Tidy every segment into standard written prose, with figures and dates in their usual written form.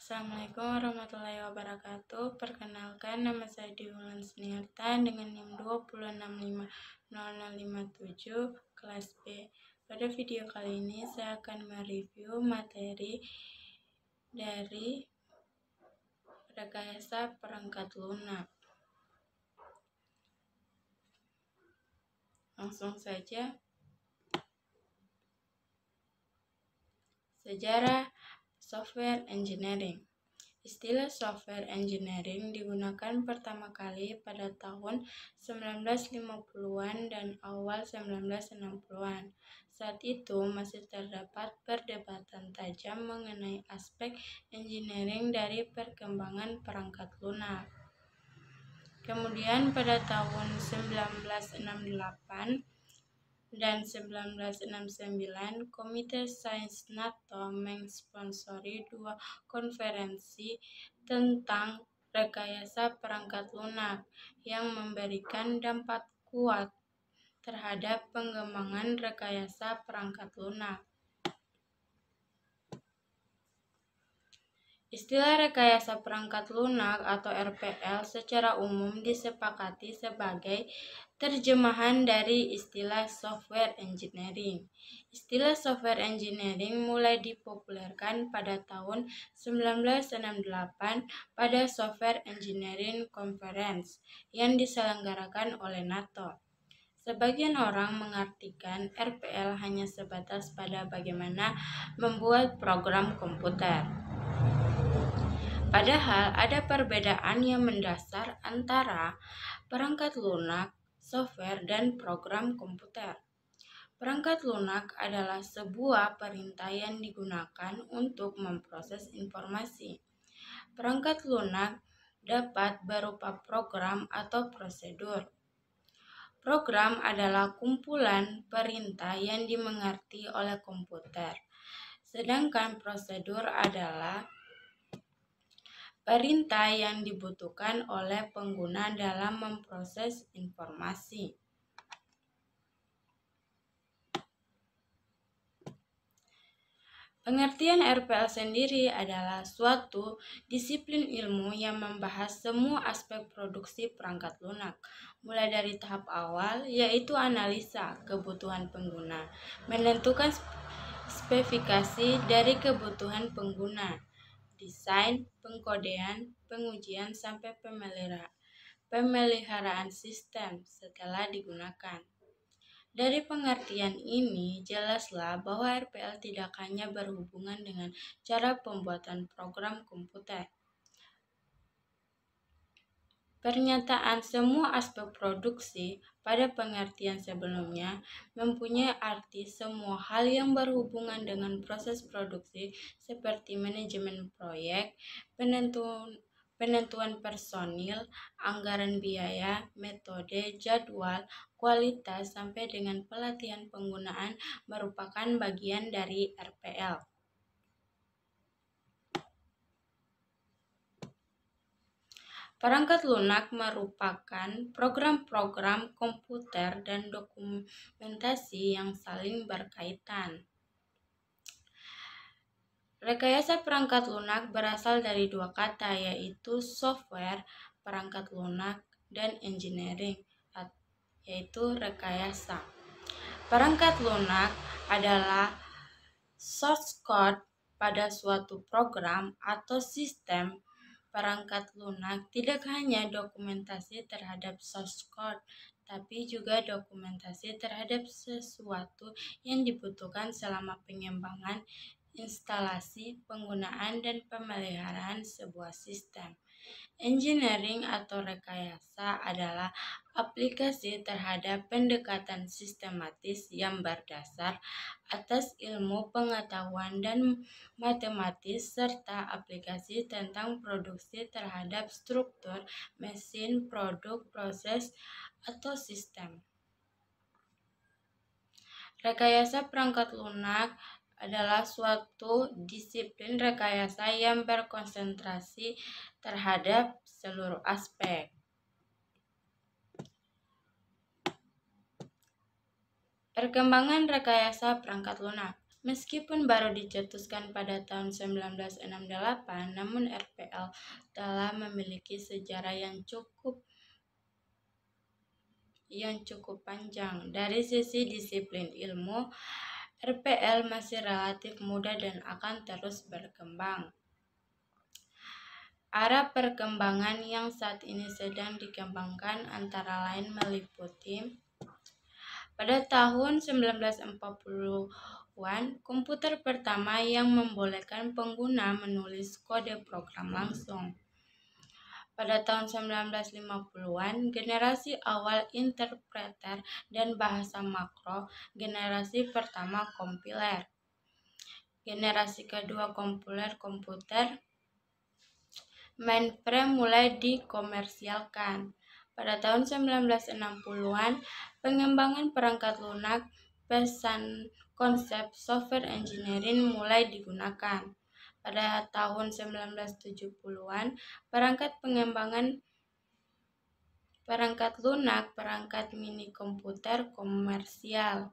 Assalamualaikum warahmatullahi wabarakatuh. Perkenalkan, nama saya Diwulan Seniarta dengan NIM 2650057 kelas B. Pada video kali ini saya akan mereview materi dari rekayasa perangkat lunak. Langsung saja. Sejarah software engineering. Istilah software engineering digunakan pertama kali pada tahun 1950-an dan awal 1960-an. Saat itu masih terdapat perdebatan tajam mengenai aspek engineering dari perkembangan perangkat lunak. Kemudian pada tahun 1968 dan 1969, Komite Sains NATO mensponsori dua konferensi tentang rekayasa perangkat lunak yang memberikan dampak kuat terhadap pengembangan rekayasa perangkat lunak. Istilah rekayasa perangkat lunak atau RPL secara umum disepakati sebagai terjemahan dari istilah software engineering. Istilah software engineering mulai dipopulerkan pada tahun 1968 pada Software Engineering Conference yang diselenggarakan oleh NATO. Sebagian orang mengartikan RPL hanya sebatas pada bagaimana membuat program komputer. Padahal ada perbedaan yang mendasar antara perangkat lunak, software, dan program komputer. Perangkat lunak adalah sebuah perintah yang digunakan untuk memproses informasi. Perangkat lunak dapat berupa program atau prosedur. Program adalah kumpulan perintah yang dimengerti oleh komputer, sedangkan prosedur adalah perintah yang dibutuhkan oleh pengguna dalam memproses informasi. Pengertian RPL sendiri adalah suatu disiplin ilmu yang membahas semua aspek produksi perangkat lunak, mulai dari tahap awal, yaitu analisa kebutuhan pengguna, menentukan spesifikasi dari kebutuhan pengguna, desain, pengkodean, pengujian, sampai pemeliharaan sistem setelah digunakan. Dari pengertian ini, jelaslah bahwa RPL tidak hanya berhubungan dengan cara pembuatan program komputer. Pernyataan semua aspek produksi pada pengertian sebelumnya mempunyai arti semua hal yang berhubungan dengan proses produksi seperti manajemen proyek, penentuan personil, anggaran biaya, metode, jadwal, kualitas, sampai dengan pelatihan penggunaan merupakan bagian dari RPL. Perangkat lunak merupakan program-program komputer dan dokumentasi yang saling berkaitan. Rekayasa perangkat lunak berasal dari dua kata, yaitu software perangkat lunak dan engineering, yaitu rekayasa. Perangkat lunak adalah source code pada suatu program atau sistem. Perangkat lunak tidak hanya dokumentasi terhadap source code, tapi juga dokumentasi terhadap sesuatu yang dibutuhkan selama pengembangan, instalasi, penggunaan, dan pemeliharaan sebuah sistem. Engineering atau rekayasa adalah aplikasi terhadap pendekatan sistematis yang berdasar atas ilmu pengetahuan dan matematis serta aplikasi tentang produksi terhadap struktur, mesin, produk, proses, atau sistem. Rekayasa perangkat lunak adalah suatu disiplin rekayasa yang berkonsentrasi terhadap seluruh aspek. Perkembangan rekayasa perangkat lunak. Meskipun baru dicetuskan pada tahun 1968, namun RPL telah memiliki sejarah yang cukup panjang. Dari sisi disiplin ilmu, RPL masih relatif muda dan akan terus berkembang. Arah perkembangan yang saat ini sedang dikembangkan antara lain meliputi pada tahun 1940-an, komputer pertama yang membolehkan pengguna menulis kode program langsung. Pada tahun 1950-an, generasi awal interpreter dan bahasa makro, generasi pertama kompiler. Generasi kedua komputer mainframe mulai dikomersialkan. Pada tahun 1960-an, pengembangan perangkat lunak pesan konsep software engineering mulai digunakan. Pada tahun 1970-an, perangkat lunak perangkat mini komputer komersial.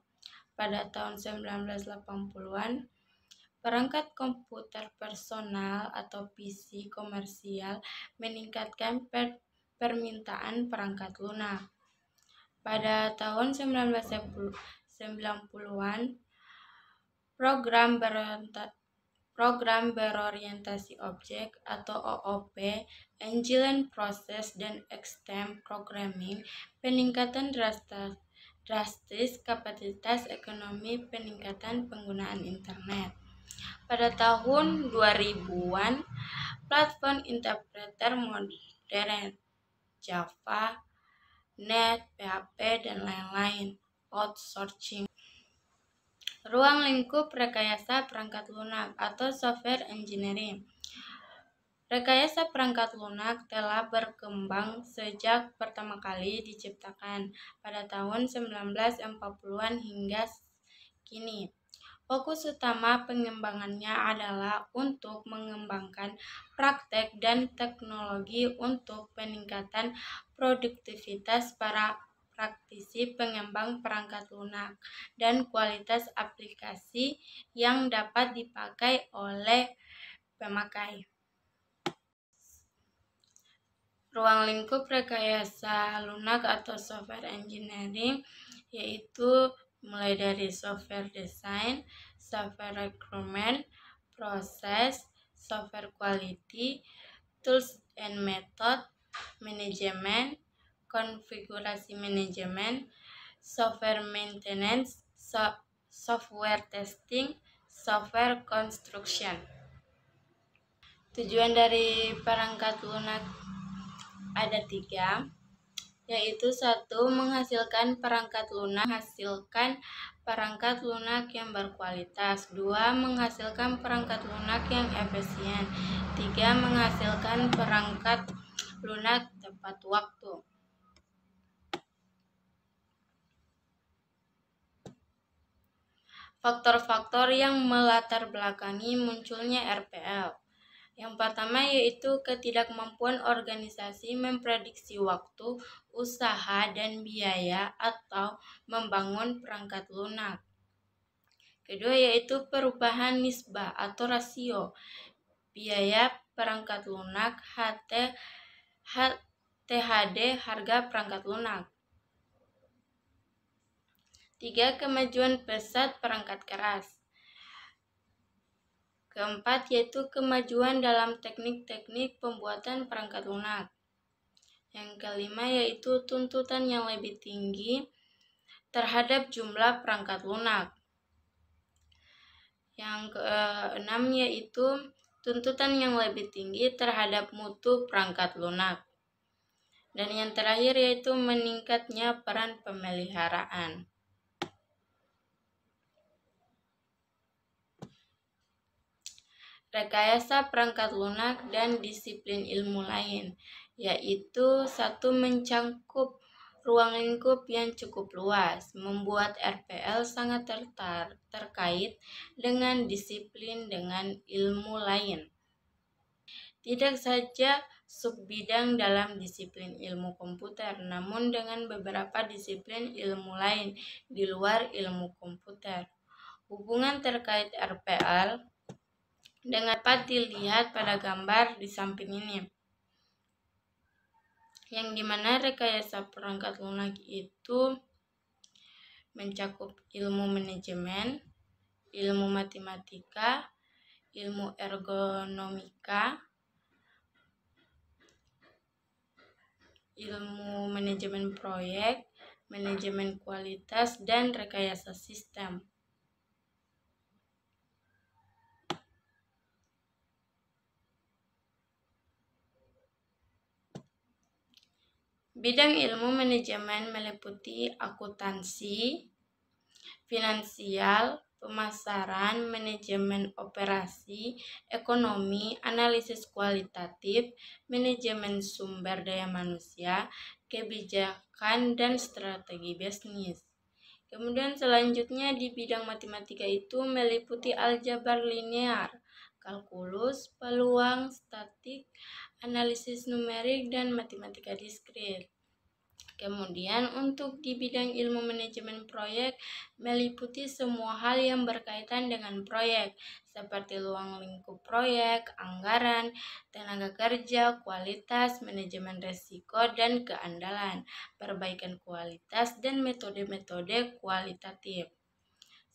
Pada tahun 1980-an, perangkat komputer personal atau PC komersial meningkatkan permintaan perangkat lunak. Pada tahun 1990-an, program berorientasi objek atau OOP, Engine Process dan Extend Programming, peningkatan drastis kapasitas ekonomi, peningkatan penggunaan internet. Pada tahun 2000-an, platform interpreter modern Java, Net, PHP, dan lain-lain, outsourcing. Ruang lingkup rekayasa perangkat lunak atau software engineering. Rekayasa perangkat lunak telah berkembang sejak pertama kali diciptakan pada tahun 1940-an hingga kini. Fokus utama pengembangannya adalah untuk mengembangkan praktek dan teknologi untuk peningkatan produktivitas para praktisi pengembang perangkat lunak dan kualitas aplikasi yang dapat dipakai oleh pemakai. Ruang lingkup rekayasa lunak atau software engineering yaitu mulai dari software design, software requirement, proses, software quality, tools and method, manajemen, konfigurasi manajemen, software maintenance, software testing, software construction. Tujuan dari perangkat lunak ada 3, yaitu 1. Menghasilkan perangkat lunak yang berkualitas. 2. Menghasilkan perangkat lunak yang efisien. 3. Menghasilkan perangkat lunak tepat waktu. Faktor-faktor yang melatar belakangi munculnya RPL. Yang pertama yaitu ketidakmampuan organisasi memprediksi waktu, usaha, dan biaya atau membangun perangkat lunak. Kedua yaitu perubahan nisbah atau rasio biaya perangkat lunak THD harga perangkat lunak. 3. Kemajuan pesat perangkat keras. Keempat yaitu kemajuan dalam teknik-teknik pembuatan perangkat lunak. Yang kelima yaitu tuntutan yang lebih tinggi terhadap jumlah perangkat lunak. Yang keenam yaitu tuntutan yang lebih tinggi terhadap mutu perangkat lunak. Dan yang terakhir yaitu meningkatnya peran pemeliharaan. Rekayasa perangkat lunak dan disiplin ilmu lain, yaitu 1. Mencangkup ruang lingkup yang cukup luas, membuat RPL sangat terkait dengan disiplin dengan ilmu lain. Tidak saja subbidang dalam disiplin ilmu komputer, namun dengan beberapa disiplin ilmu lain di luar ilmu komputer. Hubungan terkait RPL dapat dilihat pada gambar di samping ini, yang dimana rekayasa perangkat lunak itu mencakup ilmu manajemen, ilmu matematika, ilmu ergonomika, ilmu manajemen proyek, manajemen kualitas, dan rekayasa sistem. Bidang ilmu manajemen meliputi akuntansi, finansial, pemasaran, manajemen operasi, ekonomi, analisis kualitatif, manajemen sumber daya manusia, kebijakan, dan strategi bisnis. Kemudian selanjutnya di bidang matematika itu meliputi aljabar linear, kalkulus, peluang, statik, analisis numerik, dan matematika diskrit. Kemudian untuk di bidang ilmu manajemen proyek meliputi semua hal yang berkaitan dengan proyek, seperti ruang lingkup proyek, anggaran, tenaga kerja, kualitas, manajemen risiko dan keandalan, perbaikan kualitas, dan metode-metode kualitatif.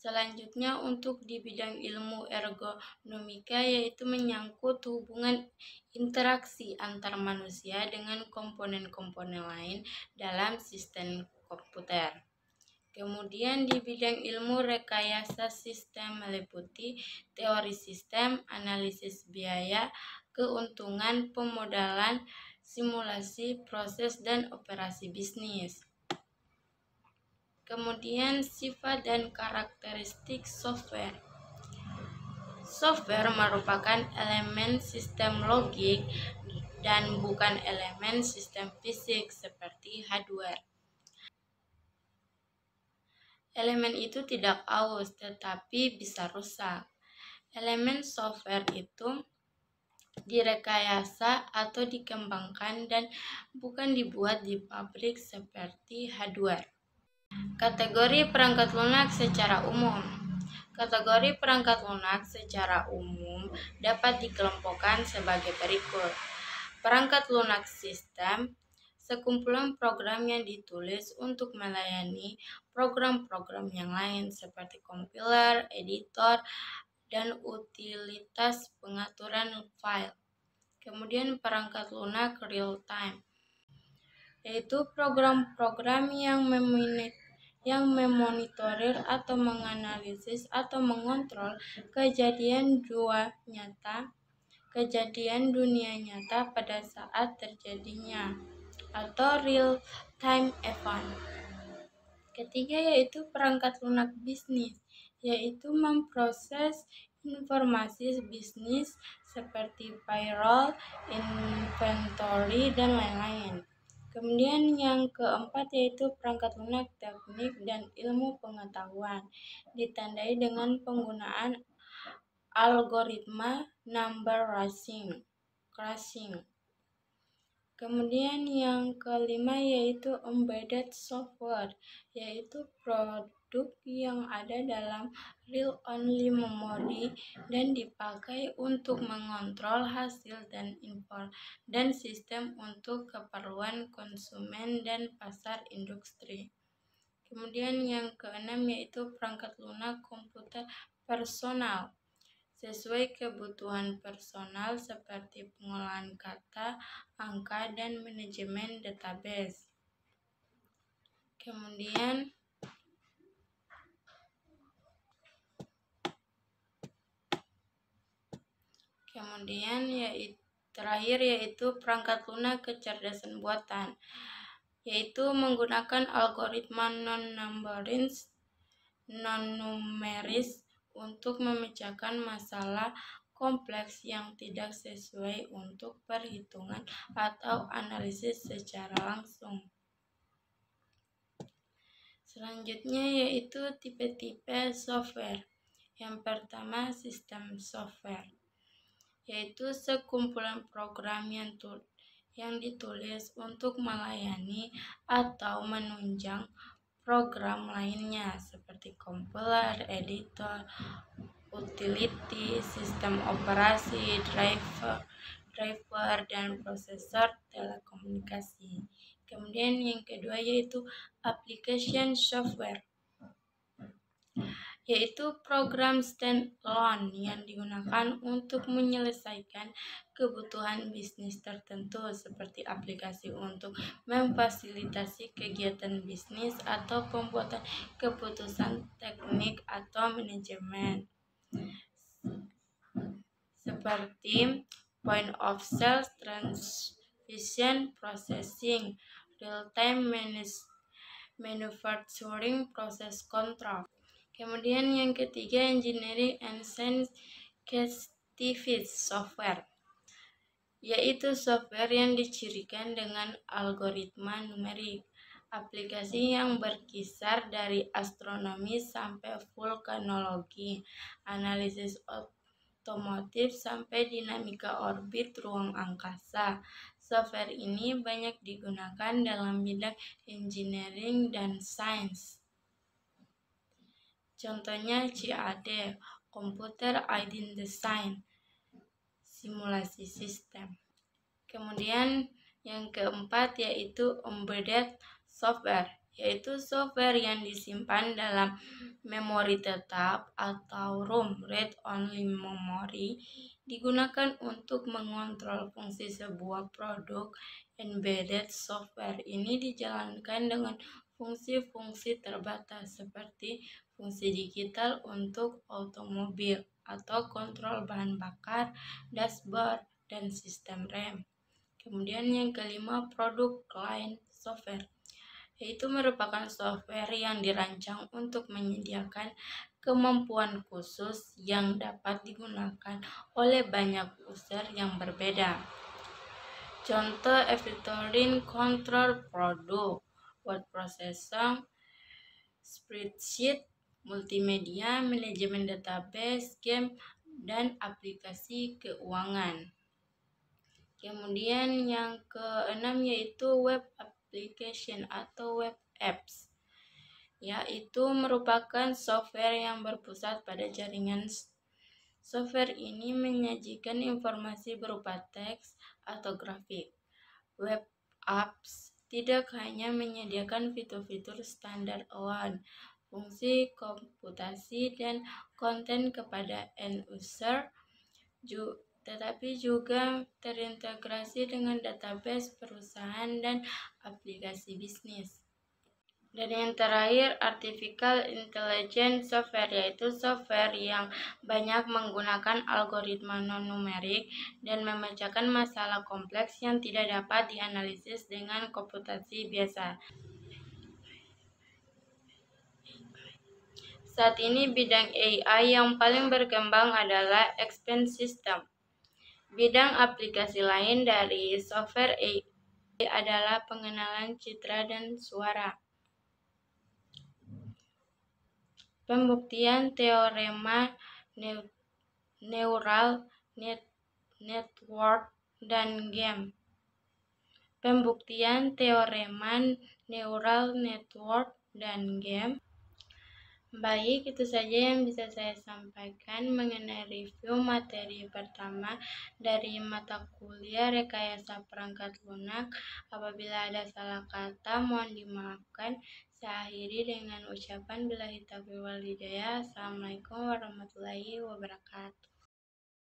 Selanjutnya untuk di bidang ilmu ergonomika yaitu menyangkut hubungan interaksi antar manusia dengan komponen-komponen lain dalam sistem komputer. Kemudian di bidang ilmu rekayasa sistem meliputi teori sistem, analisis biaya, keuntungan, pemodalan, simulasi, proses, dan operasi bisnis. Kemudian sifat dan karakteristik software. Software merupakan elemen sistem logik dan bukan elemen sistem fisik seperti hardware. Elemen itu tidak aus tetapi bisa rusak. Elemen software itu direkayasa atau dikembangkan dan bukan dibuat di pabrik seperti hardware. Kategori perangkat lunak secara umum. Kategori perangkat lunak secara umum dapat dikelompokkan sebagai berikut. Perangkat lunak sistem, sekumpulan program yang ditulis untuk melayani program-program yang lain seperti kompiler, editor, dan utilitas pengaturan file. Kemudian perangkat lunak real time, yaitu program-program yang memonitorir atau menganalisis atau mengontrol kejadian dunia nyata pada saat terjadinya atau real time event. Ketiga yaitu perangkat lunak bisnis, yaitu memproses informasi bisnis seperti payroll, inventory, dan lain-lain. Kemudian yang keempat yaitu perangkat lunak teknik dan ilmu pengetahuan, ditandai dengan penggunaan algoritma number crunching. Kemudian yang kelima yaitu embedded software, yaitu produk yang ada dalam read-only memory dan dipakai untuk mengontrol hasil dan sistem untuk keperluan konsumen dan pasar industri. Kemudian yang keenam yaitu perangkat lunak komputer personal, sesuai kebutuhan personal seperti pengolahan kata, angka, dan manajemen database. Kemudian terakhir yaitu perangkat lunak kecerdasan buatan, yaitu menggunakan algoritma non-numeris untuk memecahkan masalah kompleks yang tidak sesuai untuk perhitungan atau analisis secara langsung. Selanjutnya yaitu tipe-tipe software. Yang pertama sistem software, yaitu sekumpulan program yang ditulis untuk melayani atau menunjang program lainnya seperti kompiler, editor, utility, sistem operasi, driver, dan prosesor telekomunikasi. Kemudian yang kedua yaitu application software, yaitu program standalone yang digunakan untuk menyelesaikan kebutuhan bisnis tertentu seperti aplikasi untuk memfasilitasi kegiatan bisnis atau pembuatan keputusan teknik atau manajemen seperti point of sale transaction processing, real-time manufacturing process control. Kemudian yang ketiga, engineering and scientific software, yaitu software yang dicirikan dengan algoritma numerik. Aplikasi yang berkisar dari astronomi sampai vulkanologi, analisis otomotif sampai dinamika orbit ruang angkasa. Software ini banyak digunakan dalam bidang engineering dan sains. Contohnya CAD, Computer Aided Design, simulasi sistem. Kemudian yang keempat yaitu embedded software, yaitu software yang disimpan dalam memori tetap atau ROM, read only memory, digunakan untuk mengontrol fungsi sebuah produk. Embedded software ini dijalankan dengan fungsi-fungsi terbatas seperti fungsi digital untuk otomobil atau kontrol bahan bakar, dashboard, dan sistem rem. Kemudian yang kelima, product client software, yaitu merupakan software yang dirancang untuk menyediakan kemampuan khusus yang dapat digunakan oleh banyak user yang berbeda. Contoh Everything Control Product, word processing, spreadsheet, multimedia, manajemen database, game, dan aplikasi keuangan. Kemudian yang keenam yaitu web application atau web apps, yaitu merupakan software yang berpusat pada jaringan. Software ini menyajikan informasi berupa teks atau grafik. Web apps tidak hanya menyediakan fitur-fitur standar alone, fungsi komputasi dan konten kepada end user, tetapi juga terintegrasi dengan database perusahaan dan aplikasi bisnis. Dan yang terakhir, artificial intelligence software, yaitu software yang banyak menggunakan algoritma non-numerik dan memecahkan masalah kompleks yang tidak dapat dianalisis dengan komputasi biasa. Saat ini bidang AI yang paling berkembang adalah Explain System. Bidang aplikasi lain dari software AI adalah pengenalan citra dan suara, pembuktian teorema neural network, dan game. Pembuktian teorema neural network dan game. Baik, itu saja yang bisa saya sampaikan mengenai review materi pertama dari mata kuliah Rekayasa Perangkat Lunak. Apabila ada salah kata, mohon dimaafkan. Saya akhiri dengan ucapan billahi taufiq wal hidayah. Assalamualaikum warahmatullahi wabarakatuh.